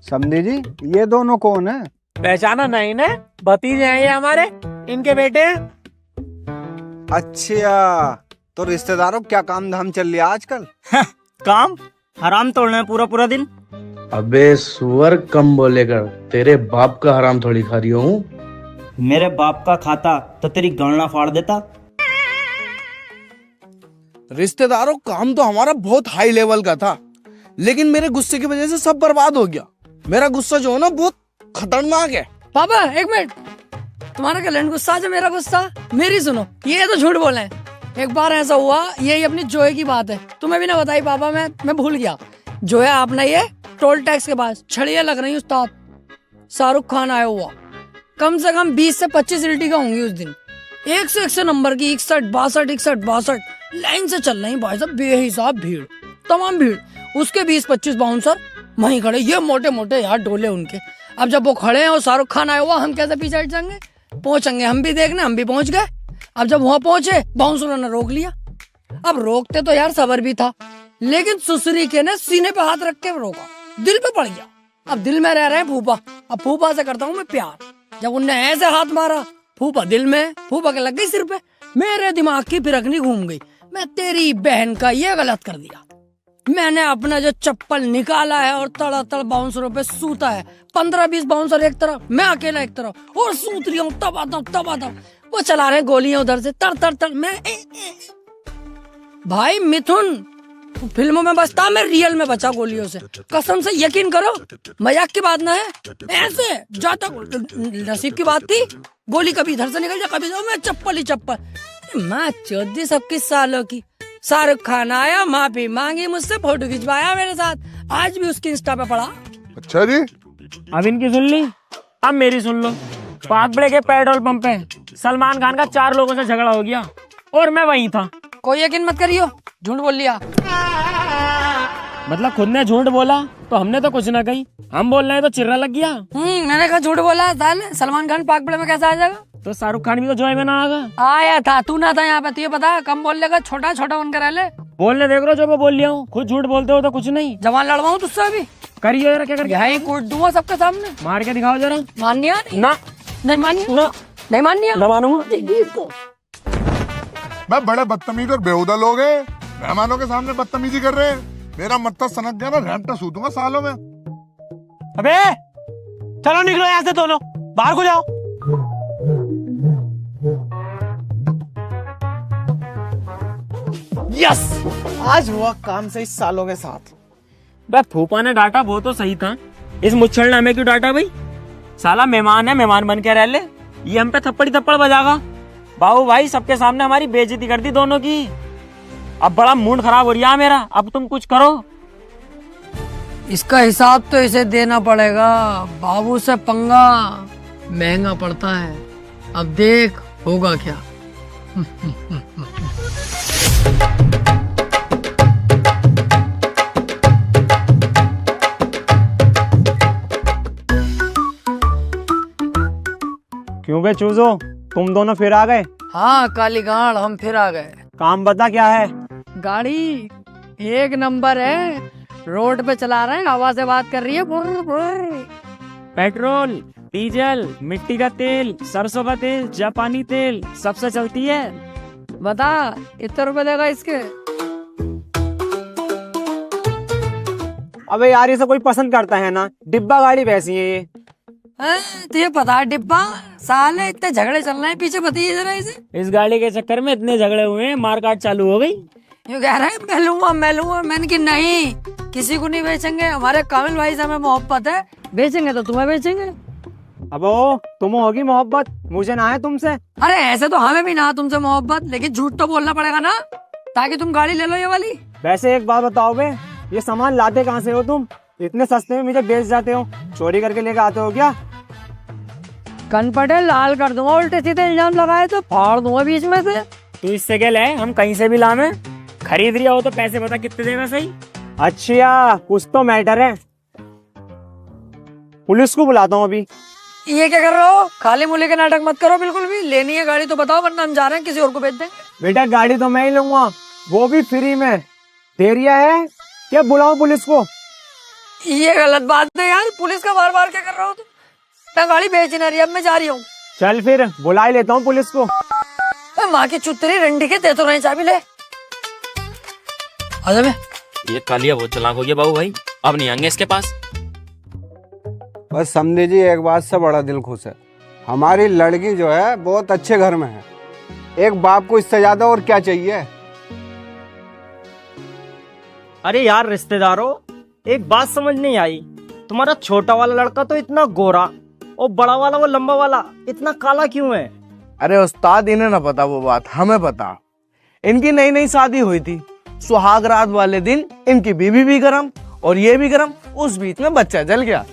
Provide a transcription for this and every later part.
समधी जी, ये दोनों कौन है? पहचाना नहीं ने? भतीजे हैं ये हमारे, इनके बेटे हैं। अच्छा, तो रिश्तेदारों क्या काम धाम चल रही है आजकल? काम हराम तोड़ना है पूरा पूरा दिन। अबे सुअर, कम बोलेगा। तेरे बाप का हराम थोड़ी खा रही हूँ। मेरे बाप का खाता तो तेरी गणना फाड़ देता। रिश्तेदारों, काम तो हमारा बहुत हाई लेवल का था, लेकिन मेरे गुस्से की वजह से सब बर्बाद हो गया। मेरा गुस्सा जो है ना, बहुत खतरनाक है। पापा एक मिनट, तुम्हारा कैलेंडर गुस्सा है, मेरा गुस्सा मेरी सुनो। ये तो झूठ बोले हैं। एक बार ऐसा हुआ, यही अपनी जोए की बात है, तुम्हें भी ना बताई पापा, मैं भूल गया। जोया आपने ये टोल टैक्स के पास छड़ियाँ लग रही उस्ताद, शाहरुख खान आया हुआ, कम से कम 20 से 25 का होंगी उस दिन। 101 नंबर की 61 62 लाइन से चल रही भाई साहब, बेहिसाब भीड़, तमाम भीड़। उसके 20-25 बाउंसर वहीं खड़े, ये मोटे मोटे यार डोले उनके। अब जब वो खड़े हैं और शाहरुख खान आया हुआ, हम कैसे पीछे हट जाएंगे? पहुंचेंगे हम भी देखने, हम भी पहुंच गए। अब जब वहां पहुंचे, बाउंसरों ने रोक लिया। अब रोकते तो यार सबर भी था, लेकिन सुसरी के ने सीने पे हाथ रख के रोका, दिल पे पड़ गया। अब दिल में रह रहे हैं फूफा, अब फूफा से करता हूँ मैं प्यार। जब उनने ऐसे हाथ मारा, फूफा दिल में, फूफा के लग गई सिर पे। मेरे दिमाग की फिरकनी घूम गई, मैं तेरी बहन का ये गलत कर दिया। मैंने अपना जो चप्पल निकाला है और तड़ातड़ बाउंसरों पे सूता है। 15-20 बाउंसर एक तरफ, मैं अकेला एक तरफ, और सूत रही हूँ तब आता। वो चला रहे गोलियां उधर से, तड़ मैं भाई मिथुन फिल्मों में बचता, मैं रियल में बचा गोलियों से। कसम से यकीन करो, मजाक की बात ना है, ऐसे जाता नसीब की बात थी। गोली कभी इधर से निकल जाए, कभी मैं चप्पल ही चप्पल। मैं 14 21 सालों की, शाहरुख खान आया, माफी मांगी मुझसे, फोटो खिंचवाया मेरे साथ, आज भी उसकी इंस्टा पे पड़ा। अच्छा जी, अब इनकी सुन ली, अब मेरी सुन लो। पाकबड़े के पेट्रोल पंप पे सलमान खान का 4 लोगों से झगड़ा हो गया और मैं वहीं था। कोई यकीन मत करियो, झूठ बोल लिया। मतलब खुद ने झूठ बोला तो हमने तो कुछ ना कही, हम बोल रहे हैं तो चिर्रा लग गया। मैंने कहा झूठ बोला। सलमान खान पाकबड़े में कैसे आ जाएगा? तो शाहरुख खान भी तो जोए में ना आगा। आया था, तू ना था यहाँ पे, तुझे पता, कम बोल लेगा, छोटा छोटा बनकर रह ले। बोलने देख लो, जो मैं बोल लिया हूँ, खुद झूठ बोलते हो तो कुछ नहीं। जवान लड़वाऊं तुझसे अभी? करिए जरा, क्या करके यही कूट दूंगा सबके सामने। मार के दिखाओ जरा। मानिया ना, नहीं मानिया ना, नहीं मानिया, ना मानूंगा। मैं बड़े बदतमीज और बेहुदा लोग हैं, मेहमानों के सामने बदतमीजी कर रहे हैं। मेरा मत्था सनक गया ना, घंटा सूतूंगा सालों में। अबे चलो निकलो यहाँ से दोनों, बाहर को जाओ। यस, आज हुआ काम सही सालों के साथ। बे फूफा ने डांटा वो तो सही था, इस मुच्छल ने हमें क्यों डांटा भाई? साला मेहमान है, मेहमान बन के रह ले, ये हम पे थप्पड़ बजागा। बाबू भाई सबके सामने हमारी बेइज्जती कर दी दोनों की। अब बड़ा मूड खराब हो रहा है मेरा, अब तुम कुछ करो। इसका हिसाब तो इसे देना पड़ेगा। बाबू से पंगा महंगा पड़ता है, अब देख होगा क्या। क्यों बे चूजो, तुम दोनों फिर आ गए? हाँ काली गाड़, हम फिर आ गए। काम बता क्या है? गाड़ी एक नंबर है, रोड पे चला रहे हैं, हवा से बात कर रही है। बुर बुर। पेट्रोल, डीजल, मिट्टी का तेल, सरसों का तेल, जापानी तेल, सबसे चलती है। बता कितने रुपए देगा इसके? अबे यार, ये सब कोई पसंद करता है ना, डिब्बा गाड़ी वैसी है ये। तुझे पता है डिब्बा? साले इतने झगड़े चल रहे हैं पीछे, बताइए जरा इसे। इस गाड़ी के चक्कर में इतने झगड़े हुए हैं, मारकाट चालू हो गई। ये कह रहा है मैं लूंगा। मैंने कि नहीं, किसी को नहीं बेचेंगे, हमारे कामिल भाई से हमें मोहब्बत है, बेचेंगे तो तुम्हें बेचेंगे। अब तुम होगी मोहब्बत, मुझे ना है तुमसे। अरे ऐसे तो हमें भी ना तुमसे मोहब्बत, लेकिन झूठ तो बोलना पड़ेगा ना, ताकि तुम गाड़ी ले लो ये वाली। वैसे एक बात बताओ बे, ये सामान लाते कहाँ से हो तुम? इतने सस्ते में मुझे बेच जाते हो, चोरी करके लेके आते हो क्या? कन पटे लाल कर दूंगा, उल्टे सीधे इल्जाम लगाए तो फाड़ दूंगा बीच में से। तू इससे क्या ले, हम कहीं से भी लावे, खरीद रिया हो तो पैसे बता कितने देगा सही। अच्छा कुछ तो मैटर है, पुलिस को बुलाता हूँ अभी। ये क्या कर रहे हो? खाली मूली के नाटक मत करो बिल्कुल भी। लेनी है गाड़ी तो बताओ, वरना हम जा रहे हैं, किसी और को भेज देंगे। बेटा गाड़ी तो मैं ही लूंगा, वो भी फ्री में। देरिया है क्या, बुलाऊं पुलिस को? ये गलत बात है यार, पुलिस का बार बार क्या कर रहा हो तुम? मैं गाड़ी बेच ना रही, अब मैं जा रही हूँ। चल फिर बुला ही लेता हूँ पुलिस को। माँ की चुतरी रंडी के दे तो रहे, चाबी ले। आजा बे। ये कालिया बहुत चालाक हो गया बाबू भाई, अब नहीं आएंगे इसके पास। बस समझे जी, एक बात से बड़ा दिल खुश है, हमारी लड़की जो है बहुत अच्छे घर में है। एक बाप को इससे ज्यादा और क्या चाहिए। अरे यार रिश्तेदारों, एक बात समझ नहीं आई, तुम्हारा छोटा वाला लड़का तो इतना गोरा और बड़ा वाला वो लंबा वाला इतना काला क्यों है? अरे उस्ताद, इन्हें ना पता वो बात, हमें पता। इनकी नई नई शादी हुई थी, सुहाग रात वाले दिन इनकी बीवी भी गरम और ये भी गरम, उस बीच में बच्चा जल गया।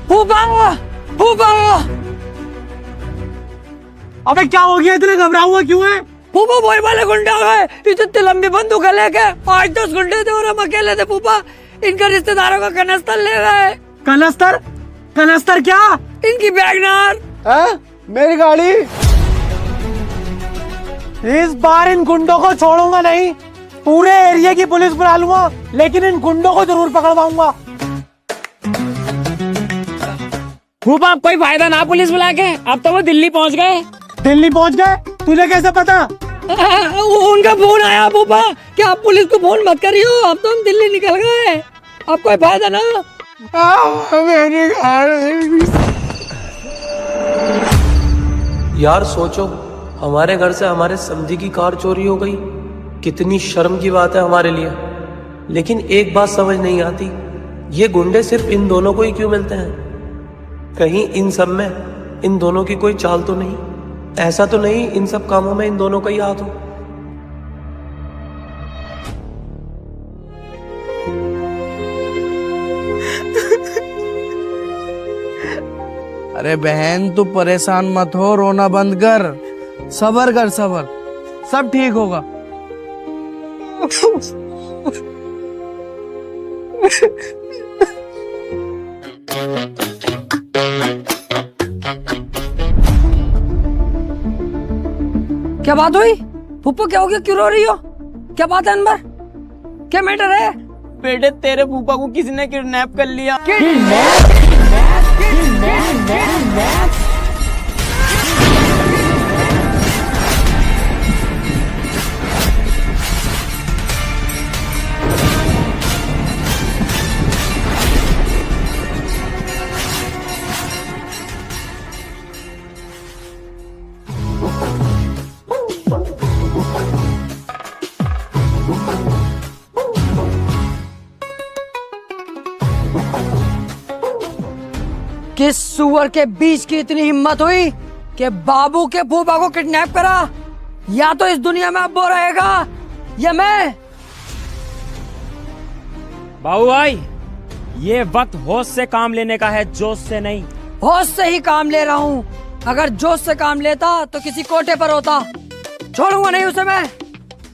फूफा, फूफा, अबे क्या हो गया, इतने घबरा हुआ क्यों है? फूफा वही वाले गुंडे आ गए, इतनी लंबी बंदूक लेके 8-10 गुंडे थे और हम अकेले थे। फूफा, इनका रिश्तेदारों का कनस्तर ले गए। कनस्तर? कनस्तर क्या? इनकी बैगनार। मेरी गाड़ी। इस बार इन गुंडों को छोड़ूंगा नहीं, पूरे एरिया की पुलिस बुला लूंगा, लेकिन इन गुंडों को जरूर पकड़वाऊंगा। फूफा, अब कोई फायदा ना पुलिस बुला के, अब तो वो दिल्ली पहुंच गए। दिल्ली पहुंच गए? तुझे कैसे पता? उनका फोन आया फूफा कि आप पुलिस को फोन मत करियो, अब तो हम दिल्ली निकल गए, अब कोई फायदा ना। मेरी गाड़ी। यार सोचो, हमारे घर से हमारे समधी की कार चोरी हो गई, कितनी शर्म की बात है हमारे लिए। लेकिन एक बात समझ नहीं आती, ये गुंडे सिर्फ इन दोनों को ही क्यों मिलते हैं? कहीं इन सब में इन दोनों की कोई चाल तो नहीं? ऐसा तो नहीं इन सब कामों में इन दोनों का ही हाथ हो? अरे बहन, तू परेशान मत हो, रोना बंद कर, सबर कर, सबर, सब ठीक होगा। क्या बात हुई फूफा, क्या हो गया, क्यों रो रही हो? क्या बात है अनवर, क्या मैटर है? बेटे, तेरे फूफा को किसी ने किडनैप कर लिया। किस सुअर के बीच की इतनी हिम्मत हुई कि बाबू के फूफा को किडनैप करा? या तो इस दुनिया में अब वो रहेगा या मैं। बाबू भाई, ये वक्त होश से काम लेने का है, जोश से नहीं। होश से ही काम ले रहा हूँ, अगर जोश से काम लेता तो किसी कोटे पर होता, छोड़ूंगा नहीं उसे मैं।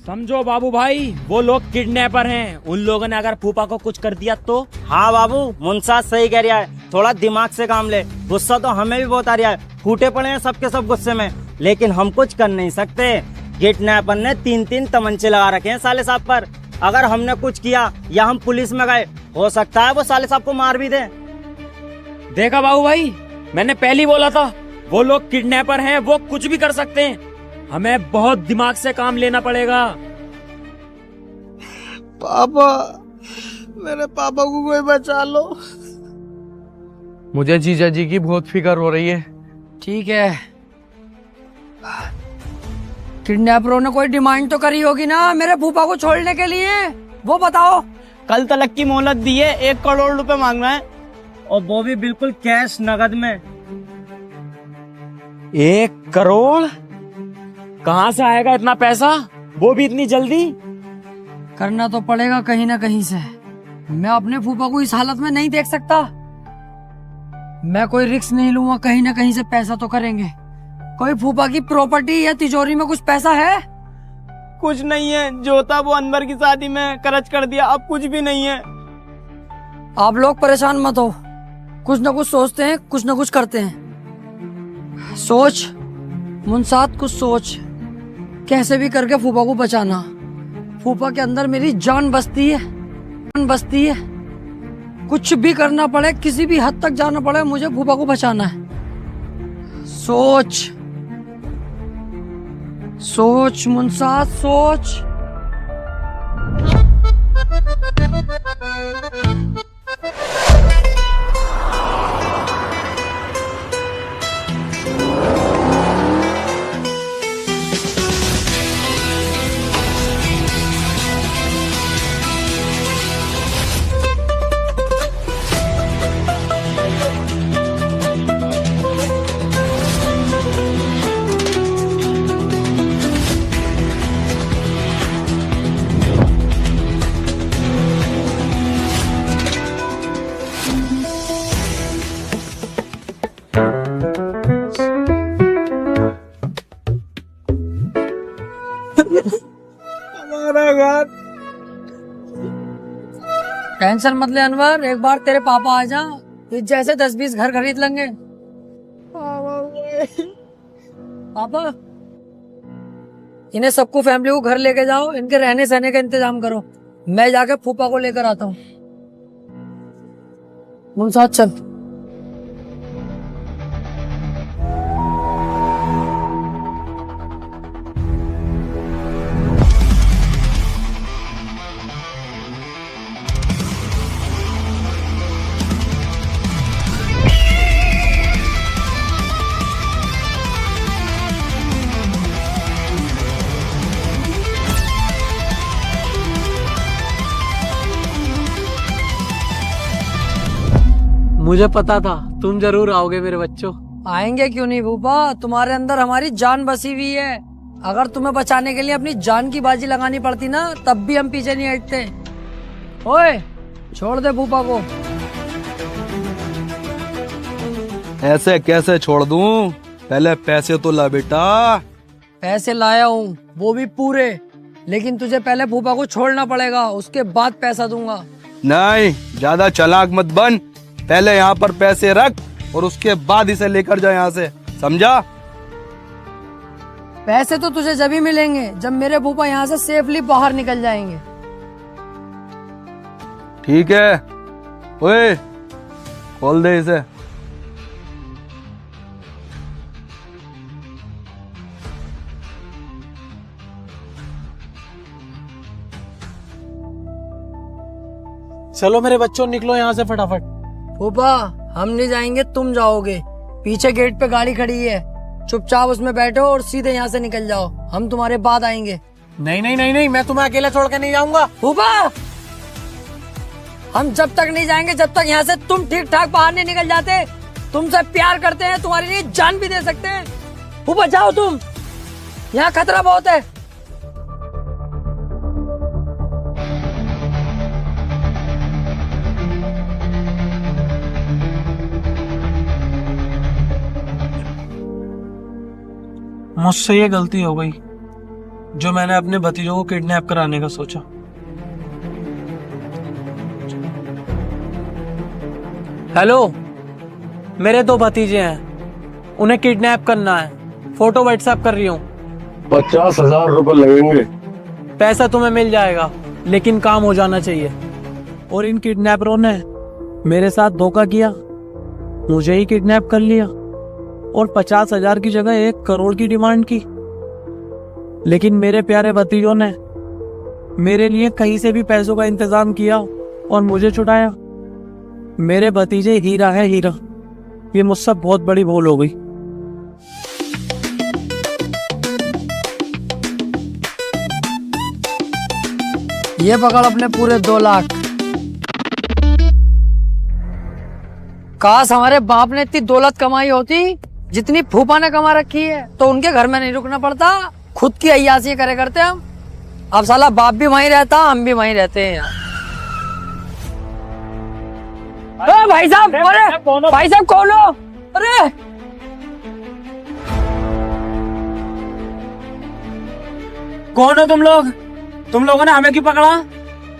समझो बाबू भाई, वो लोग किडनैपर हैं, उन लोगों ने अगर फूफा को कुछ कर दिया तो। हाँ बाबू, मुंसाद सही कह रहा है, थोड़ा दिमाग से काम ले। गुस्सा तो हमें भी बहुत आ रहा है, फूटे पड़े हैं सबके सब गुस्से में, लेकिन हम कुछ कर नहीं सकते। किडनैपर ने 3-3 तमंचे लगा रखे हैं साले साहब पर। अगर हमने कुछ किया या हम पुलिस में गए, हो सकता है वो साले साहब को मार भी दे। देखा बाबू भाई, मैंने पहले ही बोला था, वो लोग किडनैपर हैं, वो कुछ भी कर सकते हैं, हमें बहुत दिमाग से काम लेना पड़ेगा। पापा, मेरे पापा को कोई बचा लो। मुझे जीजा जी की बहुत फिक्र हो रही है। ठीक है, किडनैपरों ने कोई डिमांड तो करी होगी ना मेरे फूफा को छोड़ने के लिए, वो बताओ। कल तलक की मोहलत दी है, 1 करोड़ रुपए मांग रहा है, और वो भी बिल्कुल कैश नगद में। 1 करोड़? कहाँ से आएगा इतना पैसा, वो भी इतनी जल्दी? करना तो पड़ेगा कहीं ना कहीं से, मैं अपने फूफा को इस हालत में नहीं देख सकता। मैं कोई रिस्क नहीं लूंगा, कहीं ना कहीं से पैसा तो करेंगे। कोई फूफा की प्रॉपर्टी या तिजोरी में कुछ पैसा है? कुछ नहीं है, जो था वो अनवर की शादी में खर्च कर दिया, अब कुछ भी नहीं है। आप लोग परेशान मत हो, कुछ ना कुछ सोचते हैं, कुछ ना कुछ करते हैं। सोच मुंसाद, कुछ सोच, कैसे भी करके फूफा को बचाना। फूफा के अंदर मेरी जान बसती है, कुछ भी करना पड़े, किसी भी हद तक जाना पड़े, मुझे फूफा को बचाना है। सोच मुनसा, सोच। टेंशन मत ले अनवर, एक बार तेरे पापा आ जा, इस जैसे 10-20 घर खरीद लेंगे। पापा, इन्हें सबको, फैमिली को घर लेके जाओ, इनके रहने सहने का इंतजाम करो, मैं जाके फूफा को लेकर आता हूँ। मुनसाद चल। मुझे पता था तुम जरूर आओगे मेरे बच्चों। आएंगे क्यों नहीं फूफा, तुम्हारे अंदर हमारी जान बसी हुई है। अगर तुम्हें बचाने के लिए अपनी जान की बाजी लगानी पड़ती ना, तब भी हम पीछे नहीं हटते। ओए, छोड़ दे फूफा को। ऐसे कैसे छोड़ दूं? पहले पैसे तो ला बेटा। पैसे लाया हूँ, वो भी पूरे, लेकिन तुझे पहले फूफा को छोड़ना पड़ेगा, उसके बाद पैसा दूंगा। नहीं, ज्यादा चालाक मत बन, पहले यहाँ पर पैसे रख और उसके बाद इसे लेकर जा यहाँ से, समझा? पैसे तो तुझे जब ही मिलेंगे जब मेरे फूफा यहाँ से सेफली बाहर निकल जाएंगे। ठीक है, ओए खोल दे इसे। चलो मेरे बच्चों, निकलो यहाँ से फटाफट। फूफा, हम नहीं जाएंगे, तुम जाओगे। पीछे गेट पे गाड़ी खड़ी है, चुपचाप उसमें बैठो और सीधे यहाँ से निकल जाओ, हम तुम्हारे बाद आएंगे। नहीं नहीं नहीं नहीं, मैं तुम्हें अकेले छोड़ के नहीं जाऊंगा। फूफा, हम जब तक नहीं जाएंगे जब तक यहाँ से तुम ठीक ठाक बाहर नहीं निकल जाते। तुमसे प्यार करते हैं, तुम्हारे लिए जान भी दे सकते हैं। फूफा जाओ तुम, यहाँ खतरा बहुत है। मुझसे ये गलती हो गई जो मैंने अपने भतीजों को किडनैप कराने का सोचा। हेलो, मेरे 2 भतीजे हैं, उन्हें किडनैप करना है, फोटो व्हाट्सएप कर रही हूँ। 50,000 रुपए लगेंगे। पैसा तुम्हें मिल जाएगा, लेकिन काम हो जाना चाहिए। और इन किडनैपरों ने मेरे साथ धोखा किया, मुझे ही किडनैप कर लिया और 50,000 की जगह 1 करोड़ की डिमांड की। लेकिन मेरे प्यारे भतीजों ने मेरे लिए कहीं से भी पैसों का इंतजाम किया और मुझे छुड़ाया। मेरे भतीजे हीरा है, हीरा। ये मुझसे बहुत बड़ी भूल हो गई। ये पकड़ अपने पूरे 2 लाख। काश हमारे बाप ने इतनी दौलत कमाई होती जितनी फूफा ने कमा रखी है, तो उनके घर में नहीं रुकना पड़ता, खुद की अय्यासी करे करते हम। अब साला बाप भी वहीं रहता, हम भी वहीं रहते हैं यार। भाई साहब, अरे भाई साहब कौन हो? अरे कौन हो तुम लोग? तुम लोगों ने हमें क्यों पकड़ा?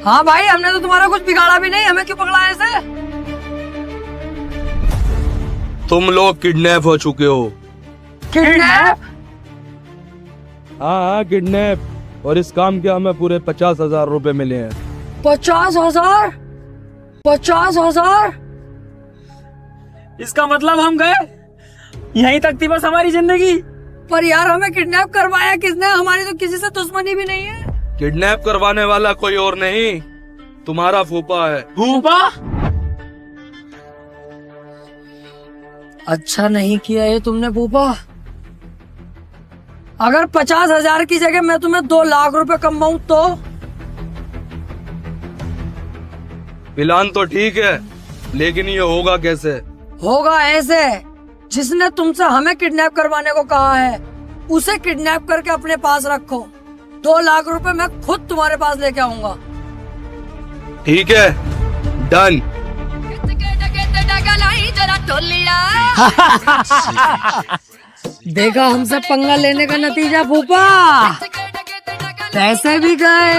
हाँ भाई, हमने तो तुम्हारा कुछ बिगाड़ा भी नहीं, हमें क्यों पकड़ा ऐसे? तुम लोग किडनैप हो चुके हो। किडनैप? हाँ, किडनैप। और इस काम के हमें पूरे 50,000 रुपए मिले हैं। 50,000? 50,000? इसका मतलब हम गए, यहीं तक थी बस हमारी जिंदगी। पर यार हमें किडनैप करवाया किसने? हमारी तो किसी से दुश्मनी भी नहीं है। किडनैप करवाने वाला कोई और नहीं, तुम्हारा फूफा है। फूफा? अच्छा नहीं किया ये तुमने फूफा। अगर 50,000 की जगह मैं तुम्हें 2 लाख रुपए कमाऊं तो? प्लान तो ठीक है, लेकिन ये होगा कैसे? होगा ऐसे, जिसने तुमसे हमें किडनैप करवाने को कहा है उसे किडनैप करके अपने पास रखो। 2 लाख रुपए मैं खुद तुम्हारे पास लेके आऊंगा। ठीक है, डन। देखा हमसे पंगा लेने का नतीजा फूफा, पैसे भी गए।